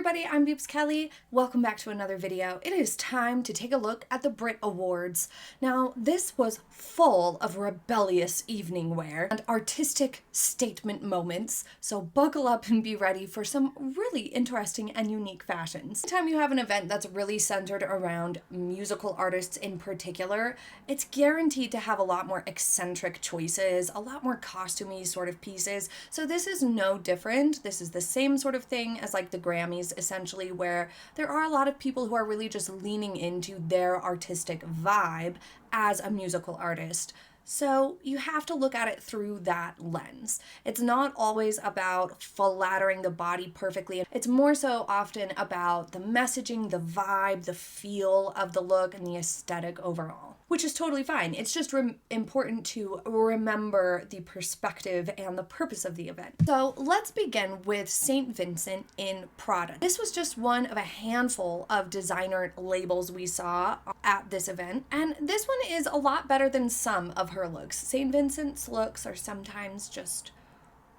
everybody, I'm Beebs Kelley. Welcome back to another video. It is time to take a look at the BRIT Awards. Now, this was full of rebellious evening wear and artistic statement moments, so buckle up and be ready for some really interesting and unique fashions. Anytime you have an event that's really centered around musical artists in particular, it's guaranteed to have a lot more eccentric choices, a lot more costumey sort of pieces, so this is no different. This is the same sort of thing as like the Grammys, essentially, where there are a lot of people who are really just leaning into their artistic vibe as a musical artist. So you have to look at it through that lens. It's not always about flattering the body perfectly. It's more so often about the messaging, the vibe, the feel of the look, and the aesthetic overall, which is totally fine. It's just important to remember the perspective and the purpose of the event. So let's begin with St. Vincent in Prada. This was just one of a handful of designer labels we saw at this event, and this one is a lot better than some of her looks. St. Vincent's looks are sometimes just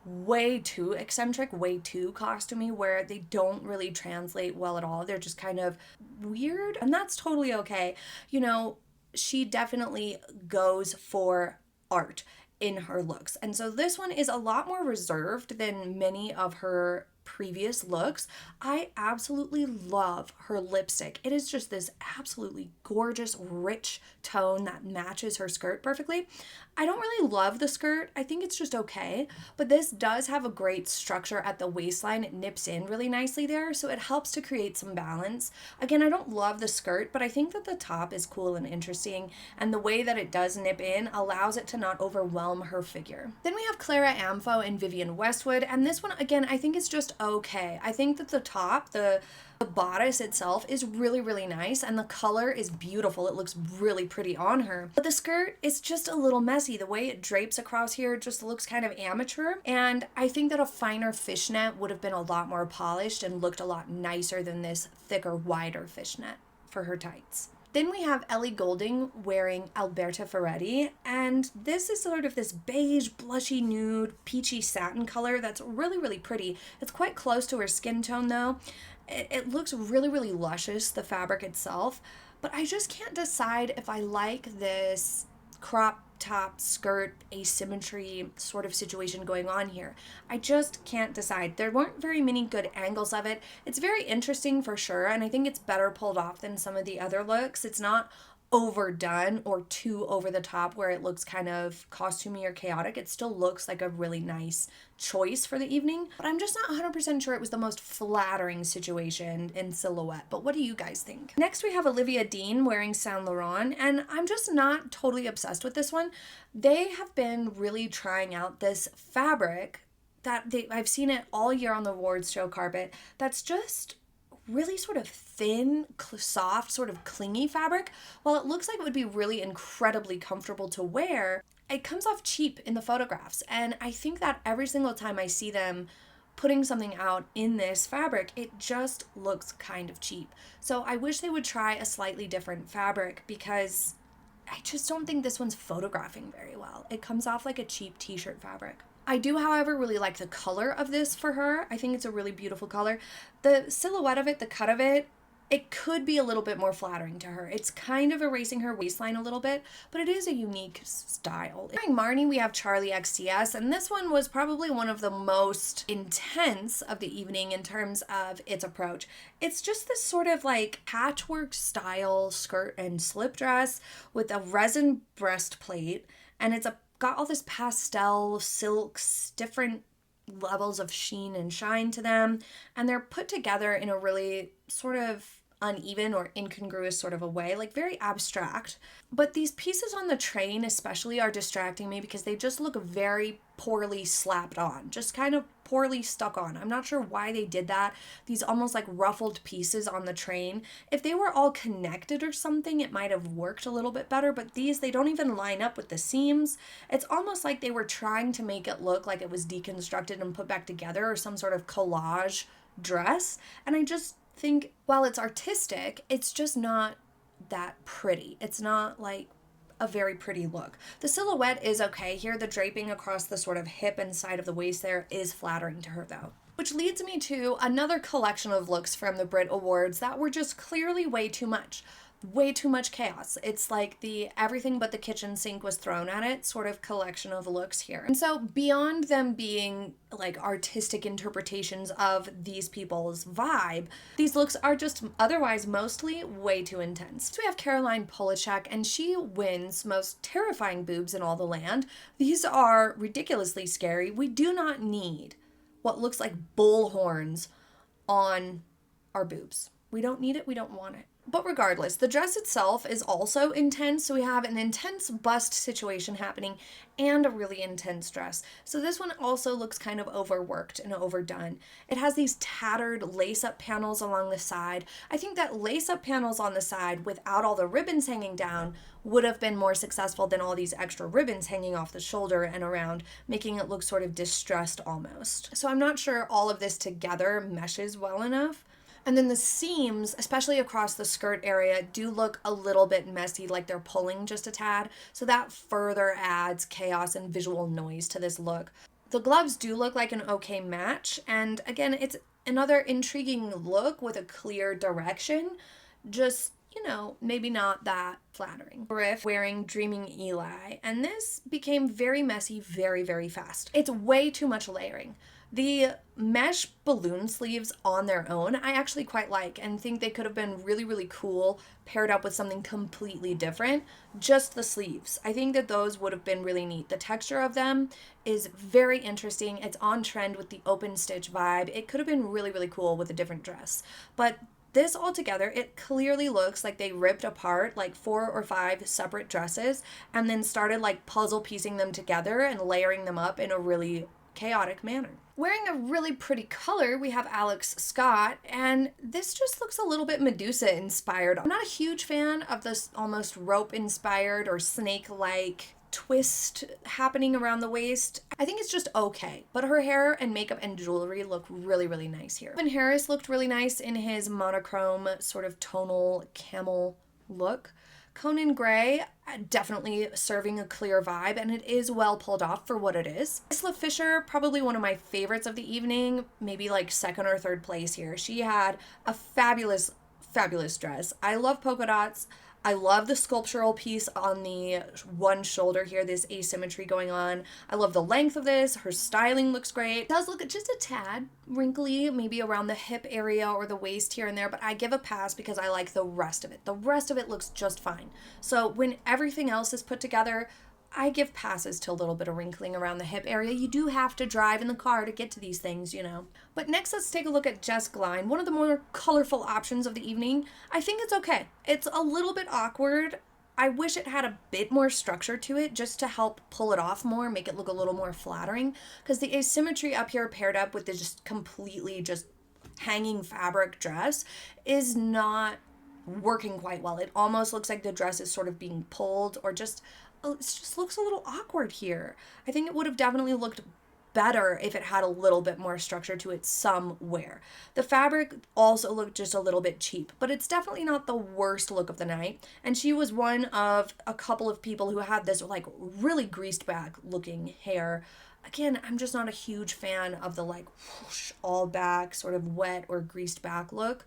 way too eccentric, way too costumey, where they don't really translate well at all. They're just kind of weird, and that's totally okay. You know, she definitely goes for art in her looks. And so this one is a lot more reserved than many of her previous looks. I absolutely love her lipstick. It is just this absolutely gorgeous, rich tone that matches her skirt perfectly. I don't really love the skirt. I think it's just okay, but this does have a great structure at the waistline. It nips in really nicely there, so it helps to create some balance. Again, I don't love the skirt, but I think that the top is cool and interesting, and the way that it does nip in allows it to not overwhelm her figure. Then we have Clara Amfo and Vivien Westwood, and this one, again, I think it's just okay. I think that the top, the bodice itself is really, really nice, and the color is beautiful. It looks really pretty on her. But the skirt is just a little messy. The way it drapes across here just looks kind of amateur, and I think that a finer fishnet would have been a lot more polished and looked a lot nicer than this thicker, wider fishnet for her tights. Then we have Ellie Golding wearing Alberta Ferretti, and this is sort of this beige, blushy nude, peachy satin color that's really, really pretty. It's quite close to her skin tone though. It looks really, really luscious, the fabric itself, but I just can't decide if I like this crop top skirt asymmetry sort of situation going on here. I just can't decide. There weren't very many good angles of it. It's very interesting for sure, and I think it's better pulled off than some of the other looks. It's not overdone or too over the top where it looks kind of costumey or chaotic. It still looks like a really nice choice for the evening, but I'm just not 100% sure it was the most flattering situation in silhouette. But what do you guys think? Next, we have Olivia Dean wearing Saint Laurent, and I'm just not totally obsessed with this one. They have been really trying out this fabric that I've seen it all year on the awards show carpet that's just really sort of thin, soft, sort of clingy fabric. While it looks like it would be really incredibly comfortable to wear, it comes off cheap in the photographs. And I think that every single time I see them putting something out in this fabric, it just looks kind of cheap. So I wish they would try a slightly different fabric, because I just don't think this one's photographing very well. It comes off like a cheap t-shirt fabric. I do, however, really like the color of this for her. I think it's a really beautiful color. The silhouette of it, the cut of it, it could be a little bit more flattering to her. It's kind of erasing her waistline a little bit, but it is a unique style. During Marnie, we have Charlie XCS, and this one was probably one of the most intense of the evening in terms of its approach. It's just this sort of like patchwork style skirt and slip dress with a resin breastplate, and it's got all this pastel silks, different levels of sheen and shine to them, and they're put together in a really sort of uneven or incongruous sort of a way, like very abstract. But these pieces on the train especially are distracting me because they just look very poorly slapped on, just kind of poorly stuck on. I'm not sure why they did that. These almost like ruffled pieces on the train. If they were all connected or something, it might have worked a little bit better, but these, they don't even line up with the seams. It's almost like they were trying to make it look like it was deconstructed and put back together, or some sort of collage dress. And I just think while it's artistic, it's just not that pretty. It's not like a very pretty look. The silhouette is okay here. The draping across the sort of hip and side of the waist there is flattering to her though. Which leads me to another collection of looks from the BRIT Awards that were just clearly way too much. Way too much chaos. It's like the everything but the kitchen sink was thrown at it sort of collection of looks here. And so beyond them being like artistic interpretations of these people's vibe, these looks are just otherwise mostly way too intense. So we have Caroline Polachek, and she wins most terrifying boobs in all the land. These are ridiculously scary. We do not need what looks like bull horns on our boobs. We don't need it. We don't want it. But regardless, the dress itself is also intense. So we have an intense bust situation happening and a really intense dress. So this one also looks kind of overworked and overdone. It has these tattered lace-up panels along the side. I think that lace-up panels on the side without all the ribbons hanging down would have been more successful than all these extra ribbons hanging off the shoulder and around, making it look sort of distressed almost. So I'm not sure all of this together meshes well enough. And then the seams, especially across the skirt area, do look a little bit messy, like they're pulling just a tad. So that further adds chaos and visual noise to this look. The gloves do look like an okay match. And again, it's another intriguing look with a clear direction. Just, you know, maybe not that flattering. Griff wearing Dreaming Eli. And this became very messy very, very fast. It's way too much layering. The mesh balloon sleeves on their own, I actually quite like and think they could have been really, really cool paired up with something completely different. Just the sleeves. I think that those would have been really neat. The texture of them is very interesting. It's on trend with the open stitch vibe. It could have been really, really cool with a different dress. But this all together, it clearly looks like they ripped apart like 4 or 5 separate dresses and then started like puzzle piecing them together and layering them up in a really chaotic manner. Wearing a really pretty color, we have Alex Scot, and this just looks a little bit Medusa inspired. I'm not a huge fan of this almost rope inspired or snake-like twist happening around the waist. I think it's just okay, but her hair and makeup and jewelry look really, really nice here. Calvin Harris looked really nice in his monochrome sort of tonal camel look. Conan Gray, definitely serving a clear vibe, and it is well pulled off for what it is. Thisa Fisher, probably one of my favorites of the evening, maybe like second or third place here. She had a fabulous, fabulous dress. I love polka dots. I love the sculptural piece on the one shoulder here, this asymmetry going on. I love the length of this. Her styling looks great. It does look just a tad wrinkly, maybe around the hip area or the waist here and there, but I give a pass because I like the rest of it. The rest of it looks just fine. So when everything else is put together, I give passes to a little bit of wrinkling around the hip area. You do have to drive in the car to get to these things, you know. But next, let's take a look at Jess Glynne, one of the more colorful options of the evening. I think it's okay. It's a little bit awkward. I wish it had a bit more structure to it just to help pull it off more, make it look a little more flattering. Because the asymmetry up here paired up with the just completely just hanging fabric dress is not working quite well. It almost looks like the dress is sort of being pulled or just... it just looks a little awkward here. I think it would have definitely looked better if it had a little bit more structure to it somewhere. The fabric also looked just a little bit cheap, but it's definitely not the worst look of the night. And she was one of a couple of people who had this like really greased back looking hair. Again, I'm just not a huge fan of the like whoosh, all back sort of wet or greased back look.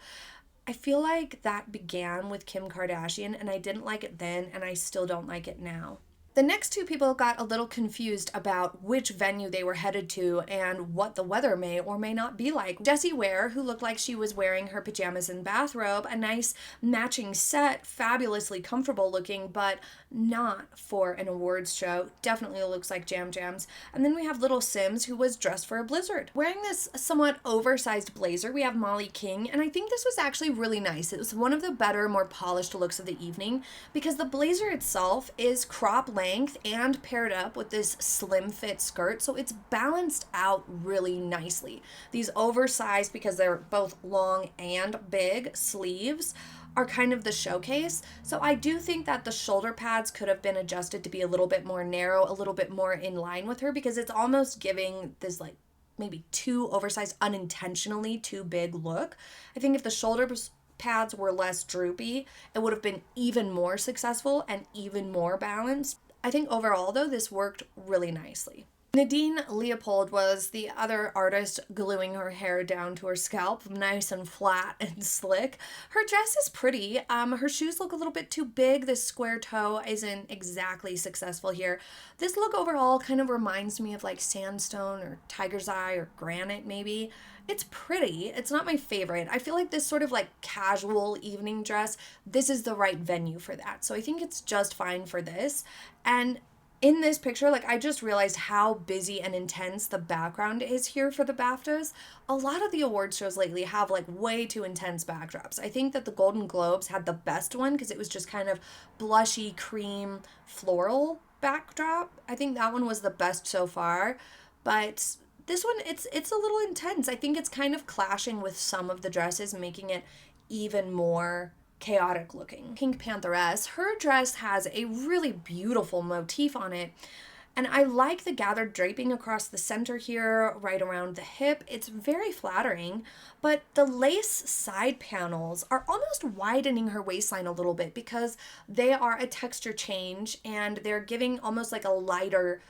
I feel like that began with Kim Kardashian, and I didn't like it then, and I still don't like it now. The next two people got a little confused about which venue they were headed to and what the weather may or may not be like. Jessie Ware, who looked like she was wearing her pajamas and bathrobe, a nice matching set, fabulously comfortable looking, but not for an awards show. Definitely looks like Jam Jams. And then we have Little Sims, who was dressed for a blizzard. Wearing this somewhat oversized blazer, we have Molly King, and I think this was actually really nice. It was one of the better, more polished looks of the evening because the blazer itself is crop length and paired up with this slim fit skirt, so it's balanced out really nicely. These oversized, because they're both long and big sleeves, are kind of the showcase. So I do think that the shoulder pads could have been adjusted to be a little bit more narrow, a little bit more in line with her, because it's almost giving this like maybe too oversized, unintentionally too big look. I think if the shoulders pads were less droopy, it would have been even more successful and even more balanced. I think overall, though, this worked really nicely. Nadine Leopold was the other artist gluing her hair down to her scalp, nice and flat and slick. Her dress is pretty. Her shoes look a little bit too big. This square toe isn't exactly successful here. This look overall kind of reminds me of like sandstone or tiger's eye or granite maybe. It's pretty. It's not my favorite. I feel like this sort of like casual evening dress, this is the right venue for that. So I think it's just fine for this. And in this picture, like I just realized how busy and intense the background is here for the BAFTAs. A lot of the awards shows lately have like way too intense backdrops. I think that the Golden Globes had the best one because it was just kind of blushy cream floral backdrop. I think that one was the best so far. But this one, it's a little intense. I think it's kind of clashing with some of the dresses, making it even more chaotic looking. Pink Pantheress, her dress has a really beautiful motif on it. And I like the gathered draping across the center here, right around the hip. It's very flattering, but the lace side panels are almost widening her waistline a little bit because they are a texture change and they're giving almost like a lighter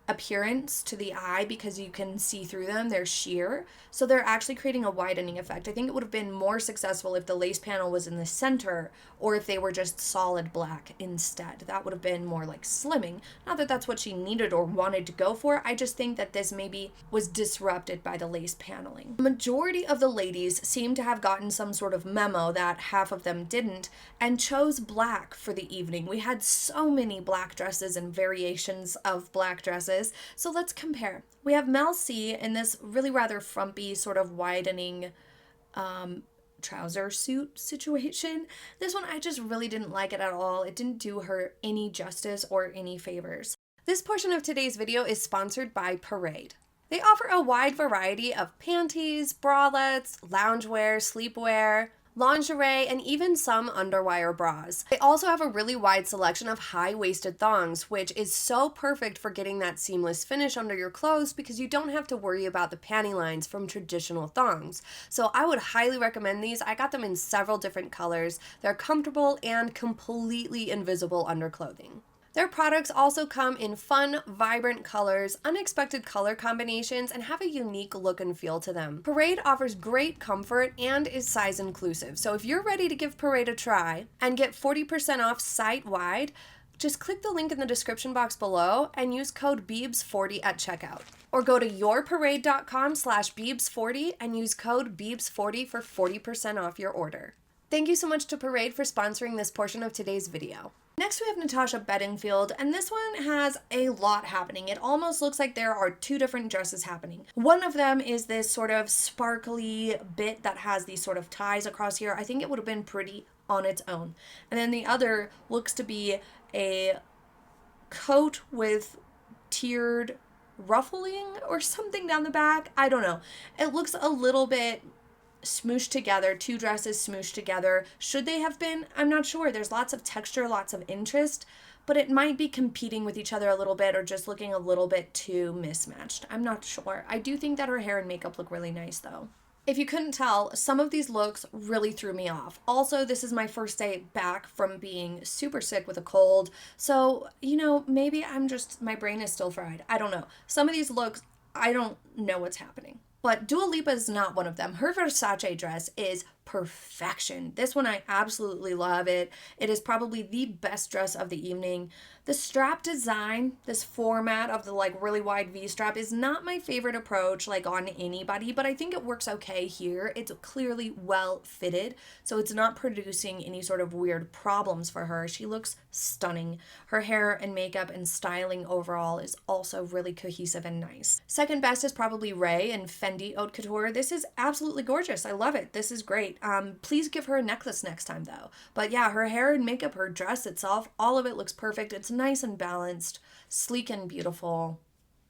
appearance to the eye because you can see through them. They're sheer, so they're actually creating a widening effect. I think it would have been more successful if the lace panel was in the center or if they were just solid black instead. That would have been more like slimming. Not that that's what she needed or wanted to go for. I just think that this maybe was disrupted by the lace paneling. The majority of the ladies seem to have gotten some sort of memo that half of them didn't and chose black for the evening. We had so many black dresses and variations of black dresses. So let's compare. We have Mel C in this really rather frumpy sort of widening trouser suit situation. This one, I just really didn't like it at all. It didn't do her any justice or any favors. This portion of today's video is sponsored by Parade. They offer a wide variety of panties, bralettes, loungewear, sleepwear, lingerie, and even some underwire bras. They also have a really wide selection of high-waisted thongs, which is so perfect for getting that seamless finish under your clothes because you don't have to worry about the panty lines from traditional thongs. So I would highly recommend these. I got them in several different colors. They're comfortable and completely invisible under clothing. Their products also come in fun, vibrant colors, unexpected color combinations, and have a unique look and feel to them. Parade offers great comfort and is size inclusive. So if you're ready to give Parade a try and get 40% off site-wide, just click the link in the description box below and use code Beebs40 at checkout. Or go to yourparade.com/Beebs40 and use code Beebs40 for 40% off your order. Thank you so much to Parade for sponsoring this portion of today's video. Next we have Natasha Bedingfield, and this one has a lot happening. It almost looks like there are two different dresses happening. One of them is this sort of sparkly bit that has these sort of ties across here. I think it would have been pretty on its own. And then the other looks to be a coat with tiered ruffling or something down the back. I don't know. It looks a little bit smooshed together, two dresses smooshed together. Should they have been? I'm not sure. There's lots of texture, lots of interest, but it might be competing with each other a little bit or just looking a little bit too mismatched. I'm not sure. I do think that her hair and makeup look really nice though. If you couldn't tell, some of these looks really threw me off. Also, this is my first day back from being super sick with a cold. So, maybe my brain is still fried. I don't know. Some of these looks, I don't know what's happening. But Dua Lipa is not one of them. Her Versace dress is perfection. This one, I absolutely love it. It is probably the best dress of the evening. The strap design, this format of the really wide V strap is not my favorite approach on anybody, but I think it works okay here. It's clearly well fitted, so it's not producing any sort of weird problems for her. She looks stunning. Her hair and makeup and styling overall is also really cohesive and nice. Second best is probably Ray and Fendi Haute Couture. This is absolutely gorgeous. I love it. This is great. Please give her a necklace next time though. But yeah, her hair and makeup, her dress itself, all of it looks perfect. It's nice and balanced, sleek and beautiful.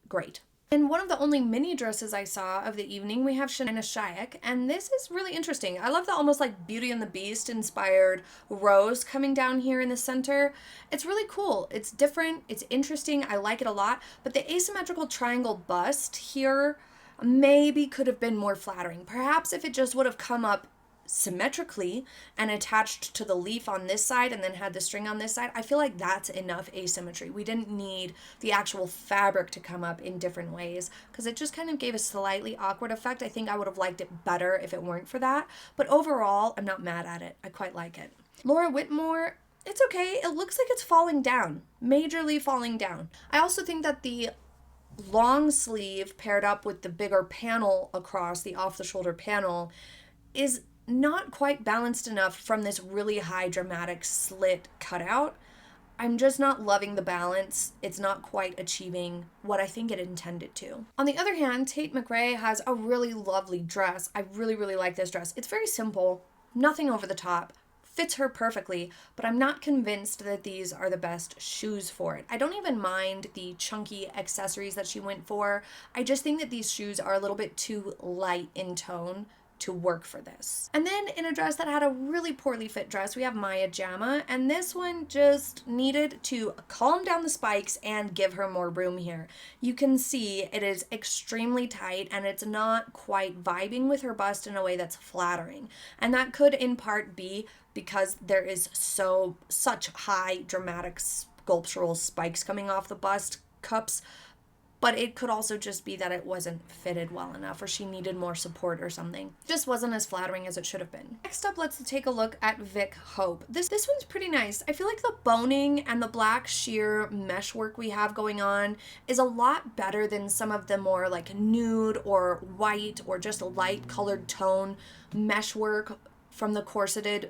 Great. And one of the only mini dresses I saw of the evening, we have Shania Shaik, and this is really interesting. I love the almost Beauty and the Beast inspired rose coming down here in the center. It's really cool. It's different. It's interesting. I like it a lot. But the asymmetrical triangle bust here maybe could have been more flattering. Perhaps if it just would have come up symmetrically and attached to the leaf on this side and then had the string on this side, I feel like that's enough asymmetry. We didn't need the actual fabric to come up in different ways because it just kind of gave a slightly awkward effect. I think I would have liked it better if it weren't for that. But overall, I'm not mad at it. I quite like it. Laura Whitmore, it's okay. It looks like it's falling down, majorly falling down. I also think that the long sleeve paired up with the bigger panel across the off the shoulder panel is not quite balanced enough from this really high dramatic slit cutout. I'm just not loving the balance. It's not quite achieving what I think it intended to. On the other hand, Tate McRae has a really lovely dress. I really, really like this dress. It's very simple, nothing over the top, fits her perfectly, but I'm not convinced that these are the best shoes for it. I don't even mind the chunky accessories that she went for. I just think that these shoes are a little bit too light in tone to work for this. And then in a dress that had a really poorly fit dress, we have Maya Jama, and this one just needed to calm down the spikes and give her more room here. You can see it is extremely tight and it's not quite vibing with her bust in a way that's flattering. And that could in part be because there is such high dramatic sculptural spikes coming off the bust cups, but it could also just be that it wasn't fitted well enough or she needed more support or something. Just wasn't as flattering as it should have been. Next up, let's take a look at Vic Hope. This one's pretty nice. I feel like the boning and the black sheer mesh work we have going on is a lot better than some of the more like nude or white or just light colored tone mesh work from the corseted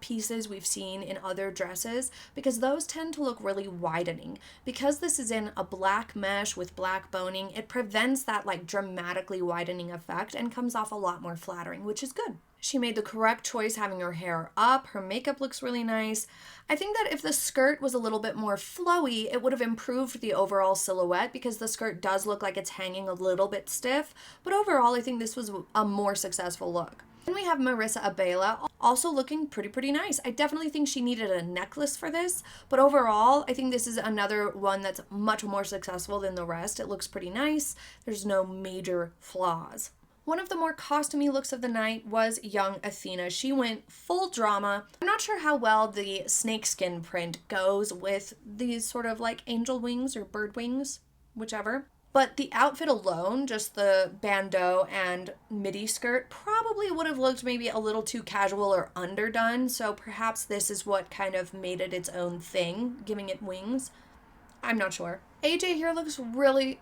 pieces we've seen in other dresses, because those tend to look really widening. Because this is in a black mesh with black boning, it prevents that like dramatically widening effect and comes off a lot more flattering, which is good. She made the correct choice having her hair up. Her makeup looks really nice. I think that if the skirt was a little bit more flowy, it would have improved the overall silhouette because the skirt does look like it's hanging a little bit stiff. But overall, I think this was a more successful look. Then we have Marissa AA, also looking pretty nice. I definitely think she needed a necklace for this, but overall, I think this is another one that's much more successful than the rest. It looks pretty nice. There's no major flaws. One of the more costumey looks of the night was young Athena. She went full drama. I'm not sure how well the snakeskin print goes with these sort of like angel wings or bird wings, whichever. But the outfit alone, just the bandeau and midi skirt, probably would have looked maybe a little too casual or underdone. So perhaps this is what kind of made it its own thing, giving it wings. I'm not sure. AJ here looks really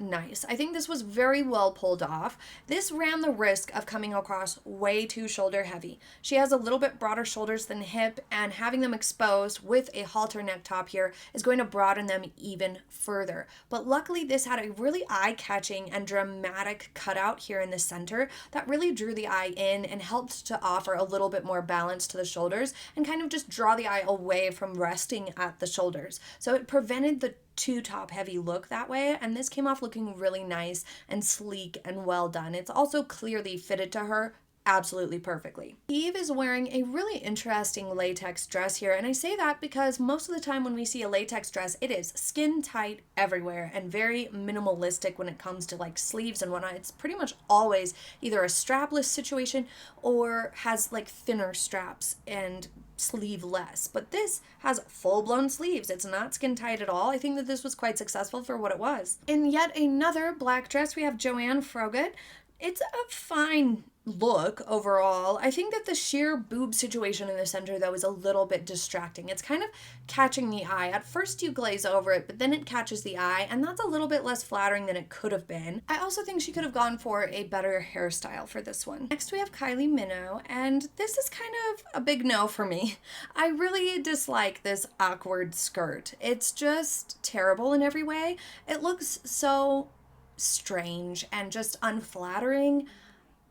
nice. I think this was very well pulled off. This ran the risk of coming across way too shoulder heavy. She has a little bit broader shoulders than hip, and having them exposed with a halter neck top here is going to broaden them even further. But luckily this had a really eye-catching and dramatic cutout here in the center that really drew the eye in and helped to offer a little bit more balance to the shoulders and kind of just draw the eye away from resting at the shoulders. So it prevented the too top heavy look that way, and this came off looking really nice and sleek and well done. It's also clearly fitted to her absolutely perfectly. Eve is wearing a really interesting latex dress here, and I say that because most of the time when we see a latex dress, it is skin tight everywhere and very minimalistic when it comes to like sleeves and whatnot. It's pretty much always either a strapless situation or has like thinner straps and sleeveless, but this has full-blown sleeves. It's not skin tight at all. I think that this was quite successful for what it was. In yet another black dress, we have Joanne Froggatt. It's a fine look overall. I think that the sheer boob situation in the center though is a little bit distracting. It's kind of catching the eye. At first you glaze over it, but then it catches the eye, and that's a little bit less flattering than it could have been. I also think she could have gone for a better hairstyle for this one. Next we have Kylie Minnow, and this is kind of a big no for me. I really dislike this awkward skirt. It's just terrible in every way. It looks so strange and just unflattering.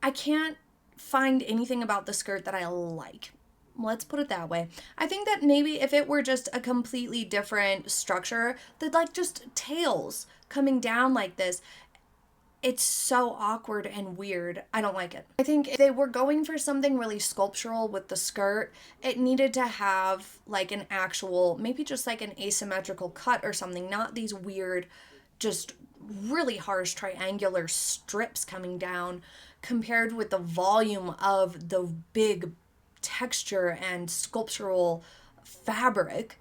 I can't find anything about the skirt that I like. Let's put it that way. I think that maybe if it were just a completely different structure, that like just tails coming down like this, it's so awkward and weird. I don't like it. I think if they were going for something really sculptural with the skirt, it needed to have like an actual, maybe just like an asymmetrical cut or something, not these weird, just really harsh triangular strips coming down. compared with the volume of the big texture and sculptural fabric,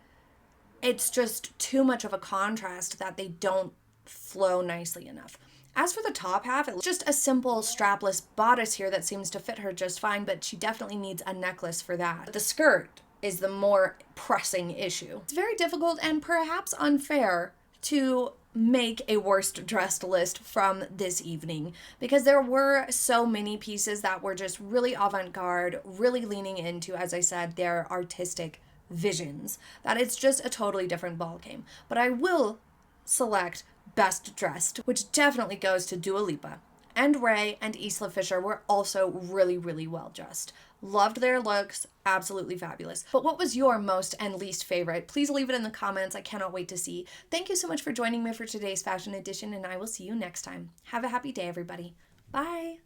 it's just too much of a contrast that they don't flow nicely enough. As for the top half, it's just a simple strapless bodice here that seems to fit her just fine, but she definitely needs a necklace for that. The skirt is the more pressing issue. It's very difficult and perhaps unfair to make a worst dressed list from this evening because there were so many pieces that were just really avant-garde, really leaning into, as I said, their artistic visions, that it's just a totally different ballgame. But I will select best dressed, which definitely goes to Dua Lipa. And Ray and Thisa Fisher were also really, really well dressed. Loved their looks, absolutely fabulous. But what was your most and least favorite? Please leave it in the comments. I cannot wait to see. Thank you so much for joining me for today's fashion edition, and I will see you next time. Have a happy day, everybody. Bye.